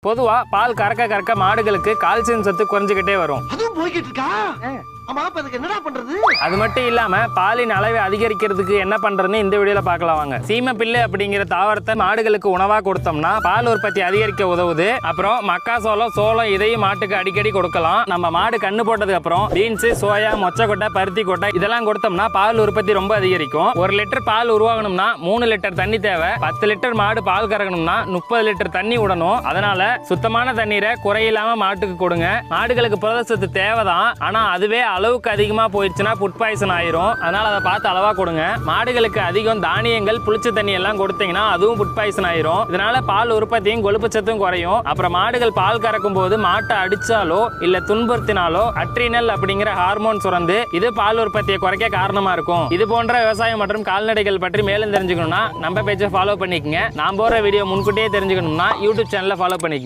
பொதுவா பால் கறக்க கறக்க மாடுகளுக்கு கால்சியம் சத்து குறைஞ்சுக்கிட்டே வரும். அதுவும் போய்கிட்டு இருக்கா? ஆமா, அப்ப அதுக்கு என்னடா பண்றது? அது மட்டும் இல்லாம பாலின் அளவை அதிகரிக்கிறதுக்கு என்ன பண்றதுன்னு இந்த வீடியோல பார்க்கலாம் வாங்க. சீமப்பிள்ளை அப்படிங்கிற தாவரத்தை மாடுகளுக்கு உணவா கொடுத்தோம்னா பால் உற்பத்தி அதிகரிக்க உதவுது. அப்புறம் மக்காசோளம், சோளம் இதையும் மாட்டுக்கு அடிக்கடி கொடுக்கலாம். நம்ம மாடு கண்ணு போட்டதுக்கு அப்புறம் பீன்ஸ், சோயா, மொச்சக்கொட்டை, பருத்தி கொட்டை இதெல்லாம் கொடுத்தோம்னா பால் உற்பத்தி ரொம்ப அதிகரிக்கும். 1 லிட்டர் பால் உருவாகணும்னா 3 லிட்டர் தண்ணி தேவை. 10 லிட்டர் மாடு பால் கறக்கணும்னா 30 லிட்டர் தண்ணி விடணும். அதனால சுத்தமான தண்ணீரை குறையில்லாம மாட்டுக்கு கொடுங்க. மாடுகளுக்கு புரதச்சத்து தேவைதான், ஆனா அதுவே அளவுக்கு அதிகமா போயிடுச்சுன்னா ஃபுட் பாய்சன் ஆயிரும். அதனால அதை பார்த்து அளவா கொடுங்க. மாடுகளுக்கு அதிகம் தானியங்கள், புளிச்ச தண்ணி எல்லாம் கொடுத்தீங்கன்னா அதுவும் ஃபுட் பாய்சன் ஆயிரும். இதனால பால் உற்பத்தியும் கொழுப்பு சத்தும் குறையும். அப்புறம் மாடுகள் பால் கறக்கும் போது மாட்டை அடிச்சாலோ இல்ல துன்புறுத்தினாலோ அட்ரினல் அப்படிங்கிற ஹார்மோன் சுரந்து இது பால் உற்பத்தியை குறைக்க காரணமா இருக்கும். இது போன்ற விவசாயம் மற்றும் கால்நடைகள் பற்றி மேலும் தெரிஞ்சுக்கணும்னா நம்ம பேஜை ஃபாலோ பண்ணிக்கங்க. நான் போற வீடியோ முன்கூட்டியே தெரிஞ்சுக்கணும்னா யூடியூப் சேனலை ஃபாலோ பண்ணிக்கங்க.